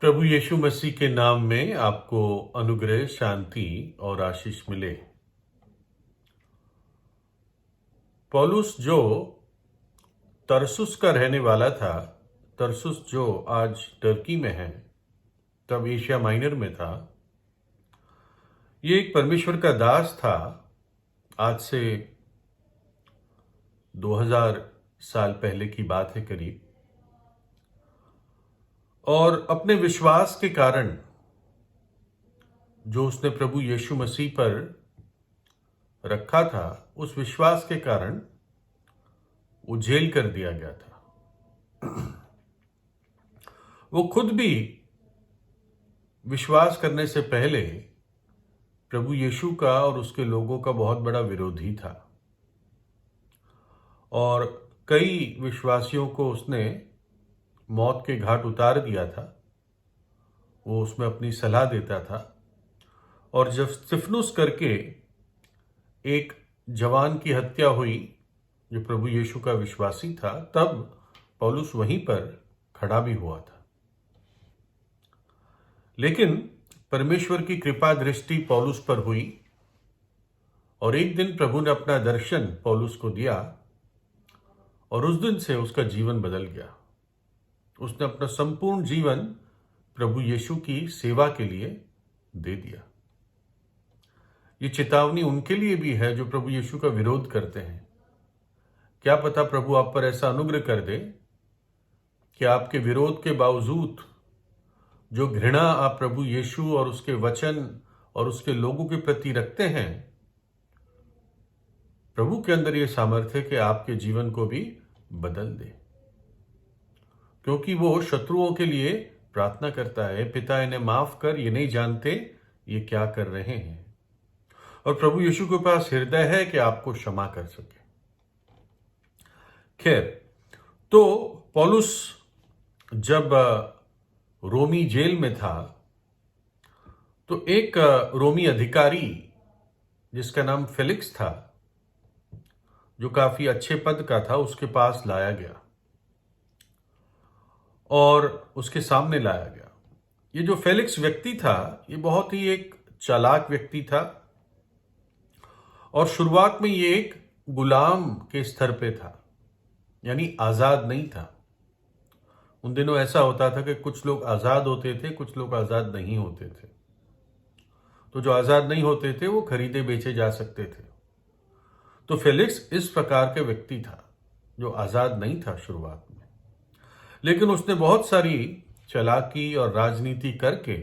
प्रभु यीशु मसीह के नाम में आपको अनुग्रह, शांति और आशीष मिले। पौलुस जो तरसुस का रहने वाला था, तरसुस जो आज टर्की में है, तब एशिया माइनर में था, ये एक परमेश्वर का दास था। आज से 2000 साल पहले की बात है करीब। और अपने विश्वास के कारण जो उसने प्रभु यीशु मसीह पर रखा था, उस विश्वास के कारण वो जेल कर दिया गया था। वो खुद भी विश्वास करने से पहले प्रभु यीशु का और उसके लोगों का बहुत बड़ा विरोधी था, और कई विश्वासियों को उसने मौत के घाट उतार दिया था। वो उसमें अपनी सलाह देता था। और जब स्तिफनुस करके एक जवान की हत्या हुई जो प्रभु यीशु का विश्वासी था, तब पौलुस वहीं पर खड़ा भी हुआ था। लेकिन परमेश्वर की कृपा दृष्टि पौलुस पर हुई, और एक दिन प्रभु ने अपना दर्शन पौलुस को दिया, और उस दिन से उसका जीवन बदल गया। उसने अपना संपूर्ण जीवन प्रभु यीशु की सेवा के लिए दे दिया। ये चेतावनी उनके लिए भी है जो प्रभु यीशु का विरोध करते हैं। क्या पता प्रभु आप पर ऐसा अनुग्रह कर दे कि आपके विरोध के बावजूद जो घृणा आप प्रभु यीशु और उसके वचन और उसके लोगों के प्रति रखते हैं, प्रभु के अंदर यह सामर्थ्य है कि आपके जीवन को भी बदल दे। क्योंकि वो शत्रुओं के लिए प्रार्थना करता है, पिता इन्हें माफ कर, ये नहीं जानते ये क्या कर रहे हैं। और प्रभु यीशु के पास हृदय है कि आपको क्षमा कर सके। खैर, तो पौलुस जब रोमी जेल में था, तो एक रोमी अधिकारी जिसका नाम फेलिक्स था, जो काफी अच्छे पद का था, उसके पास लाया गया और उसके सामने लाया गया। ये जो फेलिक्स व्यक्ति था, ये बहुत ही एक चालाक व्यक्ति था, और शुरुआत में ये एक गुलाम के स्तर पे था, यानी आजाद नहीं था। उन दिनों ऐसा होता था कि कुछ लोग आजाद होते थे, कुछ लोग आजाद नहीं होते थे। तो जो आजाद नहीं होते थे वो खरीदे बेचे जा सकते थे। तो फेलिक्स इस प्रकार के व्यक्ति था जो आजाद नहीं था शुरुआत में, लेकिन उसने बहुत सारी चालाकी और राजनीति करके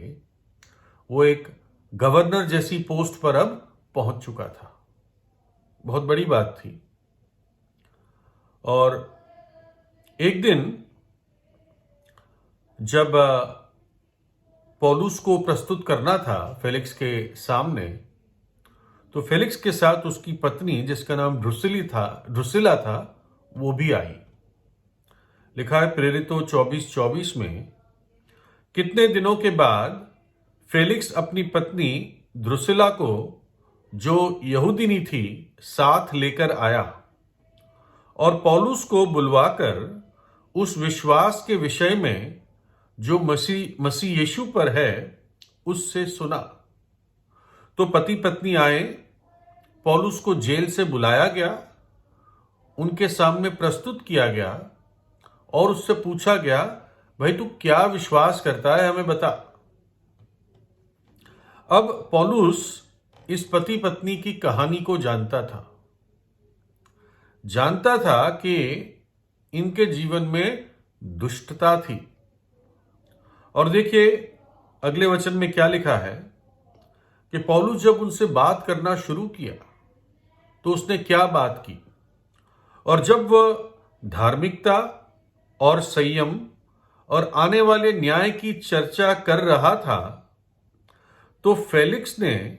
वो एक गवर्नर जैसी पोस्ट पर अब पहुंच चुका था। बहुत बड़ी बात थी। और एक दिन जब पौलुस को प्रस्तुत करना था फेलिक्स के सामने, तो फेलिक्स के साथ उसकी पत्नी, जिसका नाम ड्रुसिला था, वो भी आई। लिखा है प्रेरितों 24:24 में, कितने दिनों के बाद फेलिक्स अपनी पत्नी ड्रुसिला को, जो यहूदिनी थी, साथ लेकर आया और पौलुस को बुलवाकर उस विश्वास के विषय में जो मसीह यीशु पर है उससे सुना। तो पति पत्नी आए, पौलुस को जेल से बुलाया गया, उनके सामने प्रस्तुत किया गया और उससे पूछा गया, भाई तू क्या विश्वास करता है, हमें बता। अब पौलुस इस पति पत्नी की कहानी को जानता था कि इनके जीवन में दुष्टता थी। और देखिए अगले वचन में क्या लिखा है कि पौलुस जब उनसे बात करना शुरू किया तो उसने क्या बात की। और जब वह धार्मिकता और संयम और आने वाले न्याय की चर्चा कर रहा था, तो फेलिक्स ने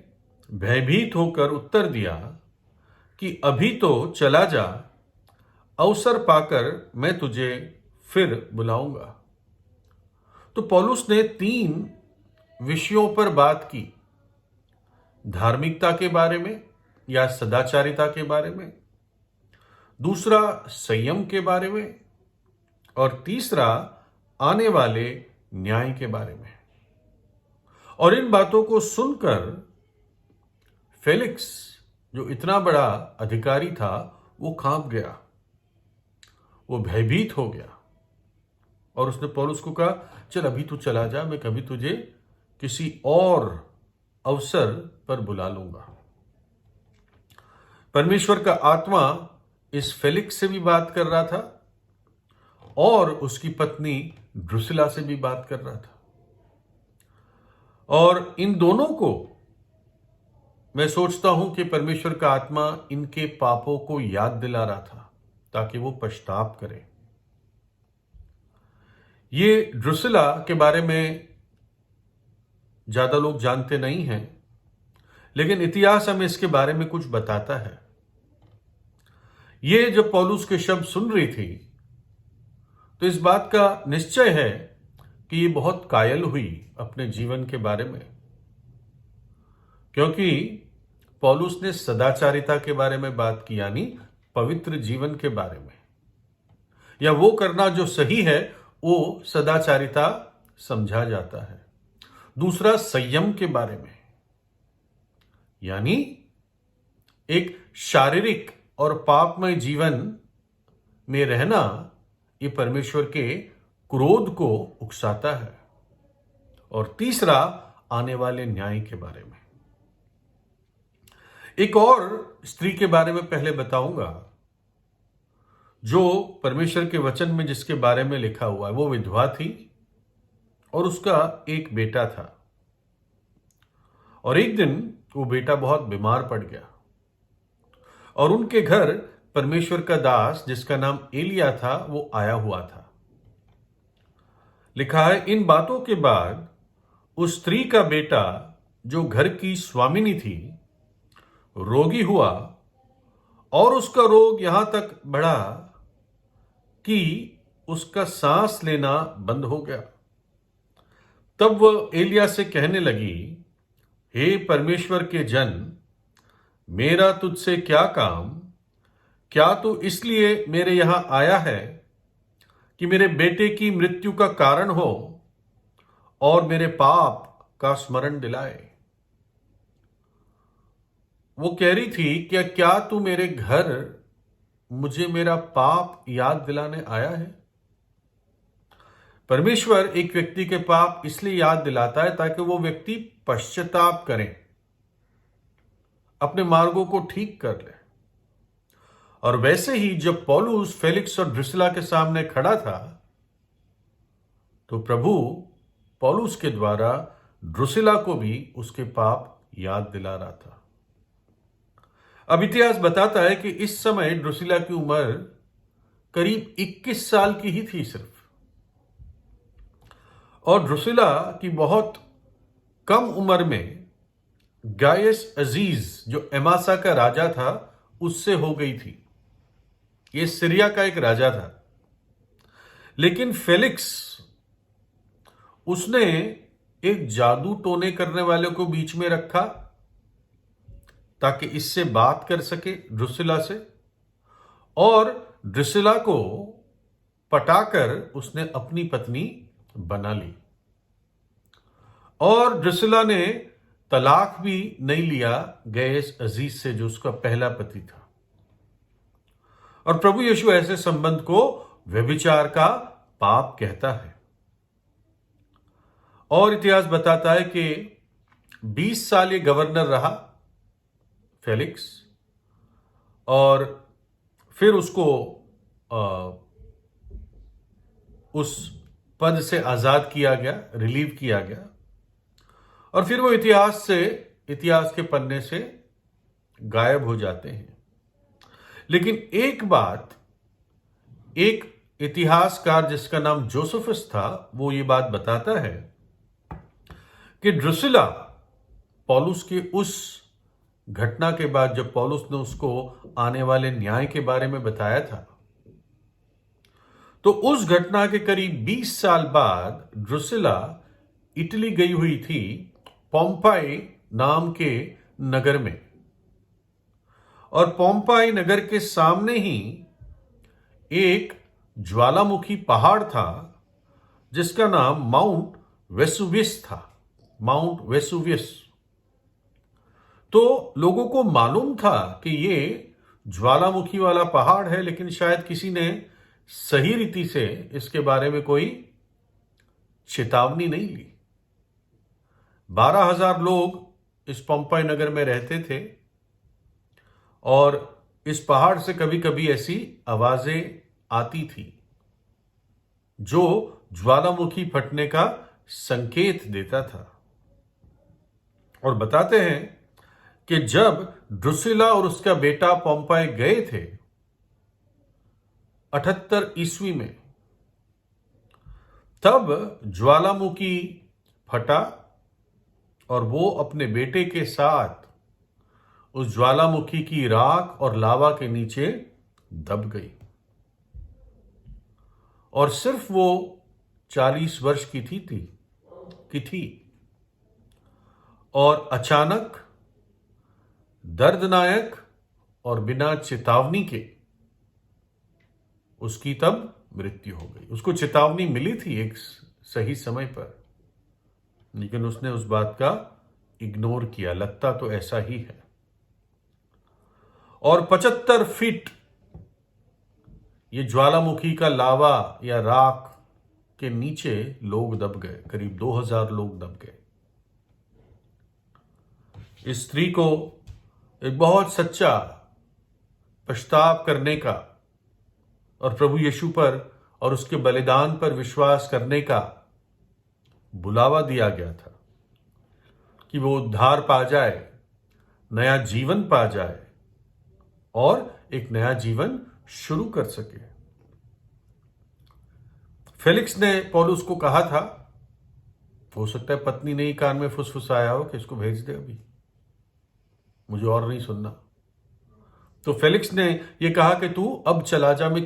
भयभीत होकर उत्तर दिया कि अभी तो चला जा, अवसर पाकर मैं तुझे फिर बुलाऊंगा। तो पौलुस ने 3 विषयों पर बात की, धार्मिकता के बारे में या सदाचारिता के बारे में, दूसरा संयम के बारे में, और तीसरा आने वाले न्याय के बारे में। और इन बातों को सुनकर फेलिक्स, जो इतना बड़ा अधिकारी था, वो कांप गया, वो भयभीत हो गया और उसने पौलुस को कहा, चल अभी तू चला जा, मैं कभी तुझे किसी और अवसर पर बुला लूंगा। परमेश्वर का आत्मा इस फेलिक्स से भी बात कर रहा था और उसकी पत्नी ड्रुसिला से भी बात कर रहा था। और इन दोनों को मैं सोचता हूं कि परमेश्वर का आत्मा इनके पापों को याद दिला रहा था ताकि वो पश्चाताप करें। ये ड्रुसिला के बारे में ज्यादा लोग जानते नहीं हैं, लेकिन इतिहास हमें इसके बारे में कुछ बताता है। ये जब पौलुस के शब्द सुन रही थी तो इस बात का निश्चय है कि ये बहुत कायल हुई अपने जीवन के बारे में, क्योंकि पौलुस ने सदाचारिता के बारे में बात की, यानी पवित्र जीवन के बारे में, या वो करना जो सही है वो सदाचारिता समझा जाता है। दूसरा, संयम के बारे में, यानी एक शारीरिक और पापमय जीवन में रहना ये परमेश्वर के क्रोध को उकसाता है। और तीसरा, आने वाले न्याय के बारे में। एक और स्त्री के बारे में पहले बताऊंगा जो परमेश्वर के वचन में जिसके बारे में लिखा हुआ है। वो विधवा थी और उसका एक बेटा था, और एक दिन वो बेटा बहुत बीमार पड़ गया और उनके घर परमेश्वर का दास जिसका नाम एलिया था वो आया हुआ था। लिखा है, इन बातों के बाद उस स्त्री का बेटा जो घर की स्वामिनी थी रोगी हुआ और उसका रोग यहां तक बढ़ा कि उसका सांस लेना बंद हो गया। तब वह एलिया से कहने लगी, हे परमेश्वर के जन, मेरा तुझसे क्या काम? क्या तू इसलिए मेरे यहां आया है कि मेरे बेटे की मृत्यु का कारण हो और मेरे पाप का स्मरण दिलाए? वो कह रही थी कि क्या तू मेरे घर मुझे मेरा पाप याद दिलाने आया है? परमेश्वर एक व्यक्ति के पाप इसलिए याद दिलाता है ताकि वो व्यक्ति पश्चाताप करे, अपने मार्गों को ठीक कर ले। और वैसे ही जब पौलुस फेलिक्स और ड्रुसिला के सामने खड़ा था तो प्रभु पौलुस के द्वारा ड्रुसिला को भी उसके पाप याद दिला रहा था। अब इतिहास बताता है कि इस समय ड्रुसिला की उम्र करीब 21 साल की ही थी सिर्फ, और ड्रुसिला की बहुत कम उम्र में गायस अजीज जो एमासा का राजा था उससे हो गई थी। ये सीरिया का एक राजा था, लेकिन फेलिक्स उसने एक जादू टोने करने वाले को बीच में रखा ताकि इससे बात कर सके ड्रुसिला से, और ड्रुसिला को पटाकर उसने अपनी पत्नी बना ली। और ड्रुसिला ने तलाक भी नहीं लिया गैस अजीज से जो उसका पहला पति था। और प्रभु यीशु ऐसे संबंध को व्यभिचार का पाप कहता है। और इतिहास बताता है कि 20 साल ये गवर्नर रहा फेलिक्स, और फिर उसको उस पद से आजाद किया गया, रिलीव किया गया, और फिर वो इतिहास के पन्ने से गायब हो जाते हैं। लेकिन एक बात, एक इतिहासकार जिसका नाम जोसेफस था, वो ये बात बताता है कि ड्रुसिला पौलुस के उस घटना के बाद, जब पौलुस ने उसको आने वाले न्याय के बारे में बताया था, तो उस घटना के करीब 20 साल बाद ड्रुसिला इटली गई हुई थी, पोम्पाई नाम के नगर में। और पोम्पाई नगर के सामने ही एक ज्वालामुखी पहाड़ था जिसका नाम माउंट वेसुवियस था, माउंट वेसुवियस। तो लोगों को मालूम था कि ये ज्वालामुखी वाला पहाड़ है, लेकिन शायद किसी ने सही रीति से इसके बारे में कोई चेतावनी नहीं ली। 12,000 लोग इस पोम्पई नगर में रहते थे और इस पहाड़ से कभी कभी ऐसी आवाजें आती थी जो ज्वालामुखी फटने का संकेत देता था। और बताते हैं कि जब ड्रुसिला और उसका बेटा पोम्पई गए थे 78 ईस्वी में, तब ज्वालामुखी फटा और वो अपने बेटे के साथ उस ज्वालामुखी की राख और लावा के नीचे दब गई। और सिर्फ वो 40 वर्ष की थी और अचानक, दर्दनायक और बिना चेतावनी के उसकी तब मृत्यु हो गई। उसको चेतावनी मिली थी एक सही समय पर, लेकिन उसने उस बात का इग्नोर किया। लगता तो ऐसा ही है। और 75 फीट ये ज्वालामुखी का लावा या राख के नीचे लोग दब गए, करीब 2000 लोग दब गए। इस स्त्री को एक बहुत सच्चा पश्चाताप करने का और प्रभु यीशु पर और उसके बलिदान पर विश्वास करने का बुलावा दिया गया था कि वो उद्धार पा जाए, नया जीवन पा जाए और एक नया जीवन शुरू कर सके। फेलिक्स ने पौलुस को कहा था, हो सकता है पत्नी ने ही कान में फुसफुसाया हो कि इसको भेज दे, अभी मुझे और नहीं सुनना। तो फेलिक्स ने यह कहा कि तू अब चला जा, मैं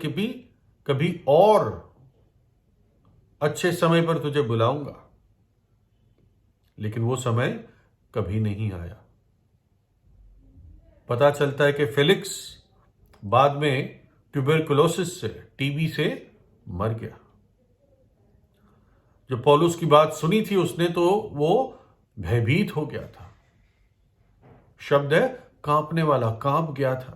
कभी और अच्छे समय पर तुझे बुलाऊंगा। लेकिन वो समय कभी नहीं आया। पता चलता है कि फेलिक्स बाद में ट्यूबरकुलोसिस से, टीबी से मर गया। जो पौलुस की बात सुनी थी उसने, तो वो भयभीत हो गया था। शब्द है कांपने वाला, कांप गया था।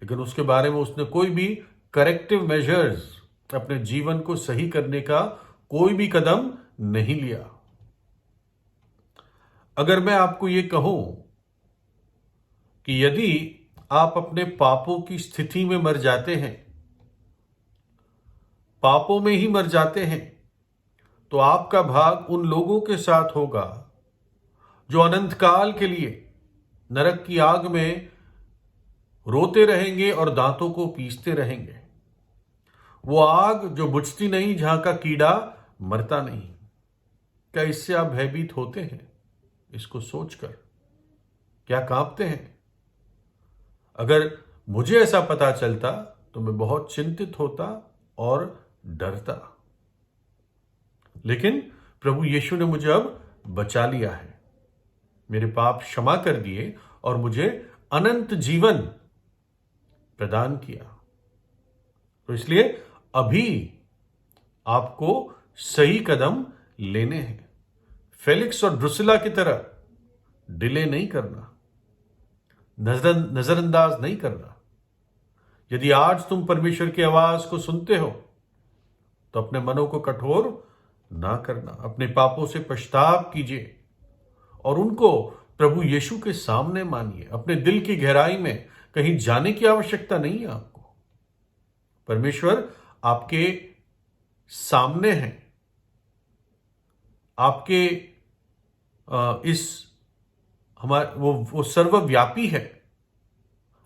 लेकिन उसके बारे में उसने कोई भी करेक्टिव मेजर्स, अपने जीवन को सही करने का कोई भी कदम नहीं लिया। अगर मैं आपको यह कहूं कि यदि आप अपने पापों की स्थिति में मर जाते हैं, पापों में ही मर जाते हैं, तो आपका भाग उन लोगों के साथ होगा जो अनंत काल के लिए नरक की आग में रोते रहेंगे और दांतों को पीसते रहेंगे। वो आग जो बुझती नहीं, जहां का कीड़ा मरता नहीं। क्या इससे आप भयभीत होते हैं? इसको सोचकर क्या कांपते हैं? अगर मुझे ऐसा पता चलता तो मैं बहुत चिंतित होता और डरता। लेकिन प्रभु यीशु ने मुझे अब बचा लिया है, मेरे पाप क्षमा कर दिए और मुझे अनंत जीवन प्रदान किया। तो इसलिए अभी आपको सही कदम लेने हैं। फेलिक्स और ड्रुसिला की तरह डिले नहीं करना, नजरअंदाज नहीं करना। यदि आज तुम परमेश्वर की आवाज को सुनते हो तो अपने मनों को कठोर ना करना, अपने पापों से पश्चाताप कीजिए और उनको प्रभु यीशु के सामने मानिए। अपने दिल की गहराई में कहीं जाने की आवश्यकता नहीं है आपको। परमेश्वर आपके सामने है, आपके वो सर्वव्यापी है।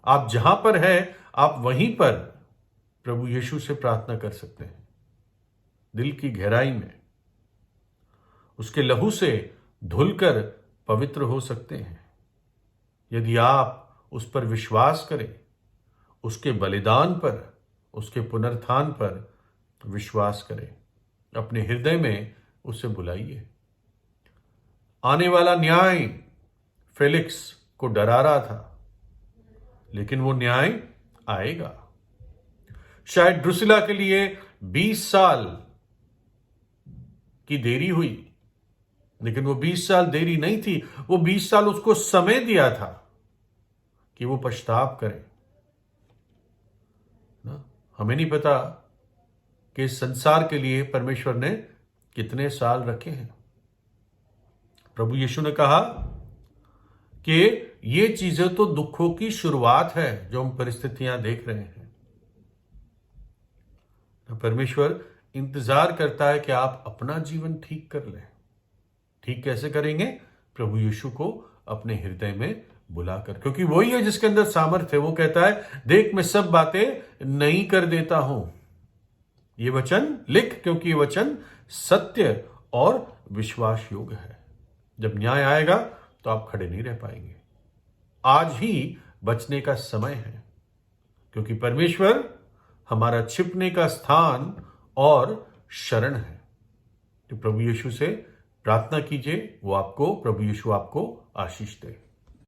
आप जहां पर है, आप वहीं पर प्रभु यीशु से प्रार्थना कर सकते हैं, दिल की गहराई में। उसके लहू से धुलकर पवित्र हो सकते हैं यदि आप उस पर विश्वास करें, उसके बलिदान पर, उसके पुनरुत्थान पर विश्वास करें। अपने हृदय में उसे बुलाइए। आने वाला न्याय फेलिक्स को डरा रहा था, लेकिन वो न्याय आएगा। शायद ड्रुसिला के लिए 20 साल की देरी हुई, लेकिन वो 20 साल देरी नहीं थी, वो 20 साल उसको समय दिया था कि वो पछताव करे ना। हमें नहीं पता कि इस संसार के लिए परमेश्वर ने कितने साल रखे हैं। प्रभु यीशु ने कहा कि ये चीजें तो दुखों की शुरुआत है जो हम परिस्थितियां देख रहे हैं। परमेश्वर इंतजार करता है कि आप अपना जीवन ठीक कर लें। ठीक कैसे करेंगे? प्रभु यीशु को अपने हृदय में बुलाकर, क्योंकि वही है जिसके अंदर सामर्थ्य है। वो कहता है, देख मैं सब बातें नई कर देता हूं, ये वचन लिख, क्योंकि ये वचन सत्य और विश्वास योग्य है। जब न्याय आएगा तो आप खड़े नहीं रह पाएंगे। आज ही बचने का समय है, क्योंकि परमेश्वर हमारा छिपने का स्थान और शरण है। तो प्रभु यीशु से प्रार्थना कीजिए, वो आपको, प्रभु यीशु आपको आशीष दे।